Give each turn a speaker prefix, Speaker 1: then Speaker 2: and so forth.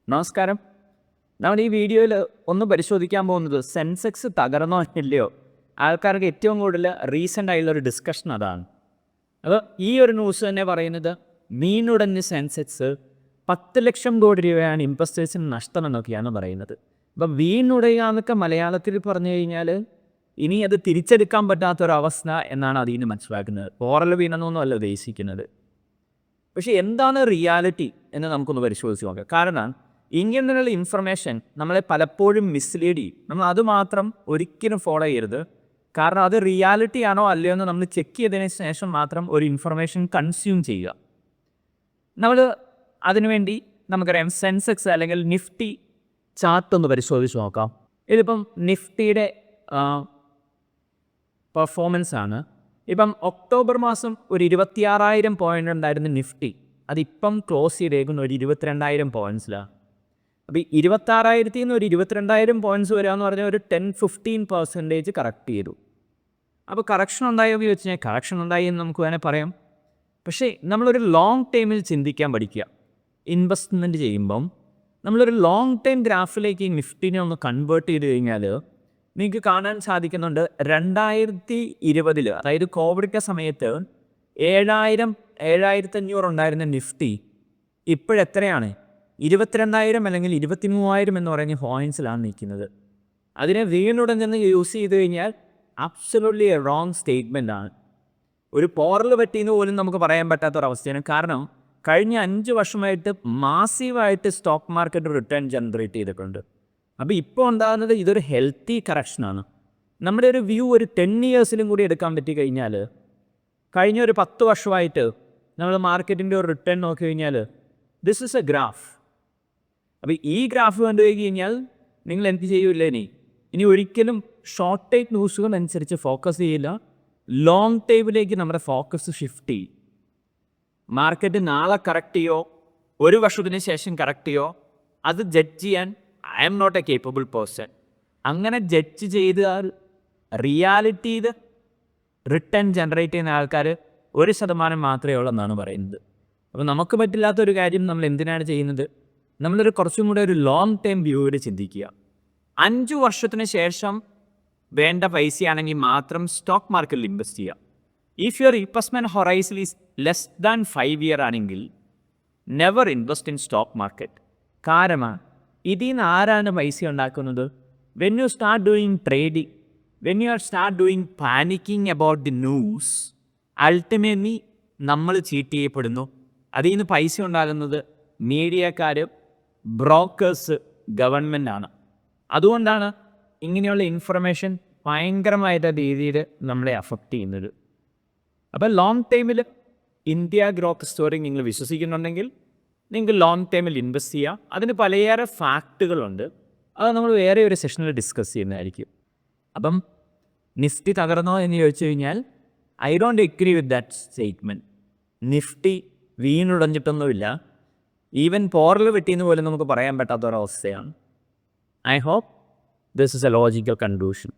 Speaker 1: നമസ്കാരം. നമ്മൾ ഈ വീഡിയോയിൽ ഒന്ന് പരിശോധിക്കാൻ പോകുന്നത് സെൻസെക്സ് തകർന്നോ ഇല്ലയോ. ആൾക്കാർക്ക് ഏറ്റവും കൂടുതൽ റീസെൻ്റ് ആയിട്ടുള്ളൊരു ഡിസ്കഷൻ അതാണ്. അപ്പോൾ ഈ ഒരു ന്യൂസ് തന്നെ പറയുന്നത് വീണുടഞ്ഞ് സെൻസെക്സ് 10 ലക്ഷം കോടി രൂപയാണ് ഇൻവെസ്റ്റേഴ്സിന് നഷ്ടമെന്നൊക്കെയാണ് പറയുന്നത്. അപ്പം വീണുടയുക എന്നൊക്കെ മലയാളത്തിൽ പറഞ്ഞു കഴിഞ്ഞാൽ ഇനി അത് തിരിച്ചെടുക്കാൻ പറ്റാത്തൊരവസ്ഥ എന്നാണ് അതിൽ നിന്ന് മനസ്സിലാക്കുന്നത്. പോറൽ വീണെന്നൊന്നും അല്ല ഉദ്ദേശിക്കുന്നത്. പക്ഷേ എന്താണ് റിയാലിറ്റി എന്ന് നമുക്കൊന്ന് പരിശോധിച്ച് നോക്കാം. കാരണം ഇങ്ങനെയുള്ള ഇൻഫർമേഷൻ നമ്മളെ പലപ്പോഴും മിസ്ലീഡ് ചെയ്യും. നമ്മൾ അതുമാത്രം ഒരിക്കലും ഫോളോ ചെയ്യരുത്. കാരണം അത് റിയാലിറ്റി ആണോ അല്ലയോ എന്ന് നമ്മൾ ചെക്ക് ചെയ്തതിന് ശേഷം മാത്രം ഒരു ഇൻഫർമേഷൻ കൺസ്യൂം ചെയ്യുക. നമ്മൾ അതിനുവേണ്ടി നമുക്കറിയാം സെൻസെക്സ് അല്ലെങ്കിൽ നിഫ്റ്റി ചാർട്ട് ഒന്ന് പരിശോധിച്ച് നോക്കാം. ഇതിപ്പം നിഫ്റ്റിയുടെ പെർഫോമൻസ് ആണ്. ഇപ്പം ഒക്ടോബർ മാസം ഒരു 26,000 പോയിൻ്റ് ഉണ്ടായിരുന്ന നിഫ്റ്റി അതിപ്പം ക്ലോസ് ചെയ്തേക്കുന്ന ഒരു 22,000 പോയിൻറ്റ്സിലാണ്. അപ്പോൾ ഈ 26,000 നിന്ന് ഒരു 22,000 പോയിൻറ്റ്സ് വരിക എന്ന് പറഞ്ഞാൽ ഒരു 10-15% കറക്റ്റ് ചെയ്തു. അപ്പോൾ കറക്ഷൻ ഉണ്ടായോ എന്ന് ചോദിച്ചു കഴിഞ്ഞാൽ കറക്ഷൻ ഉണ്ടായി എന്ന് നമുക്ക് വേണേൽ പറയാം. പക്ഷേ നമ്മളൊരു ലോങ് ടൈമിൽ ചിന്തിക്കാൻ പഠിക്കുക. ഇൻവെസ്റ്റ്മെൻറ്റ് ചെയ്യുമ്പം നമ്മളൊരു ലോങ് ടൈം ഗ്രാഫിലേക്ക് ഈ നിഫ്റ്റിനെ ഒന്ന് കൺവേർട്ട് ചെയ്ത് കഴിഞ്ഞാൽ നിങ്ങൾക്ക് കാണാൻ സാധിക്കുന്നുണ്ട് 2020 അതായത് കോവിഡിൻ്റെ സമയത്ത് 7,000-7,500 ഉണ്ടായിരുന്ന നിഫ്റ്റി ഇപ്പോഴെത്രയാണ് 22,000 അല്ലെങ്കിൽ 23,000 എന്ന് പറയുന്ന പോയിൻറ്റ്സിലാണ് നിൽക്കുന്നത്. അതിനെ വീണുടഞ്ഞെന്ന് യൂസ് ചെയ്ത് കഴിഞ്ഞാൽ അബ്സല്യൂട്ട്ലി എ റോങ് സ്റ്റേറ്റ്മെൻ്റ് ആണ്. ഒരു പോറൽ പറ്റിയെന്ന് പോലും നമുക്ക് പറയാൻ പറ്റാത്തൊരവസ്ഥയാണ്. കാരണം കഴിഞ്ഞ 5 വർഷമായിട്ട് മാസീവായിട്ട് സ്റ്റോക്ക് മാർക്കറ്റ് റിട്ടേൺ ജനറേറ്റ് ചെയ്തിട്ടുണ്ട്. അപ്പോൾ ഇപ്പോൾ ഉണ്ടാകുന്നത് ഇതൊരു ഹെൽത്തി കറക്ഷനാണ്. നമ്മുടെ ഒരു വ്യൂ ഒരു 10 ഇയേഴ്സിലും കൂടി എടുക്കാൻ പറ്റിക്കഴിഞ്ഞാൽ കഴിഞ്ഞ ഒരു 10 വർഷമായിട്ട് നമ്മൾ മാർക്കറ്റിൻ്റെ ഒരു റിട്ടേൺ നോക്കി കഴിഞ്ഞാൽ ദിസ് ഇസ് എ ഗ്രാഫ്. അപ്പോൾ ഈ ഗ്രാഫ് കണ്ടു കഴിഞ്ഞാൽ നിങ്ങൾ എന്ത് ചെയ്യൂല, ഇനി ഒരിക്കലും ഷോർട്ട് ടൈം ന്യൂസുകൾ അനുസരിച്ച് ഫോക്കസ് ചെയ്യില്ല. ലോങ് ടൈമിലേക്ക് നമ്മുടെ ഫോക്കസ് ഷിഫ്റ്റ് ചെയ്യും. മാർക്കറ്റ് നാളെ കറക്റ്റ് ചെയ്യോ ഒരു വർഷത്തിന് ശേഷം കറക്റ്റ് ചെയ്യോ അത് ജഡ്ജ് ചെയ്യാൻ I'm not a capable person. അങ്ങനെ ജഡ്ജ് ചെയ്താൽ റിയാലിറ്റിയിൽ റിട്ടേൺ ജനറേറ്റ് ചെയ്യുന്ന ആൾക്കാർ 1% മാത്രമേ ഉള്ളൂ എന്നാണ് പറയുന്നത്. അപ്പോൾ നമുക്ക് പറ്റില്ലാത്തൊരു കാര്യം നമ്മൾ എന്തിനാണ് ചെയ്യുന്നത്? നമ്മളൊരു കുറച്ചും കൂടെ ഒരു ലോങ് ടൈം വ്യൂവിൽ ചിന്തിക്കുക. 5 വർഷത്തിന് ശേഷം വേണ്ട പൈസയാണെങ്കിൽ മാത്രം സ്റ്റോക്ക് മാർക്കറ്റിൽ ഇൻവെസ്റ്റ് ചെയ്യുക. If your investment horizon is less than 5 year ആണെങ്കിൽ never invest in stock market. കാരണം ഇതിൽ നിന്ന് ആരാണ് പൈസ ഉണ്ടാക്കുന്നത്? When you start doing trading, when you are start doing panicking about the news, ultimately നമ്മൾ ചീറ്റ് ചെയ്യപ്പെടുന്നു. അതിൽ നിന്ന് പൈസ ഉണ്ടാകുന്നത് മീഡിയക്കാർ, ബ്രോക്കേഴ്സ്, ഗവൺമെൻറ്റാണ്. അതുകൊണ്ടാണ് ഇങ്ങനെയുള്ള ഇൻഫർമേഷൻ ഭയങ്കരമായിട്ട് രീതിയിൽ നമ്മളെ അഫക്റ്റ് ചെയ്യുന്നത്. അപ്പോൾ ലോങ് ടൈമിൽ ഇന്ത്യ ഗ്രോത്ത് സ്റ്റോറി നിങ്ങൾ വിശ്വസിക്കുന്നുണ്ടെങ്കിൽ നിങ്ങൾക്ക് ലോങ് ടൈമിൽ ഇൻവെസ്റ്റ് ചെയ്യാം. അതിന് പലയേറെ ഫാക്റ്റുകളുണ്ട്. അത് നമ്മൾ വേറെ ഒരു സെഷനിൽ ഡിസ്കസ് ചെയ്യുന്നതായിരിക്കും. അപ്പം നിഫ്റ്റി തകർന്നോ എന്ന് ചോദിച്ചു കഴിഞ്ഞാൽ I don't agree with that statement. Nifty വീണുടഞ്ഞിട്ടൊന്നുമില്ല. ഈവൻ പോറൽ വെട്ടിയെന്ന് പോലും നമുക്ക് പറയാൻ പറ്റാത്തൊരവസ്ഥയാണ്. I hope this is a logical conclusion.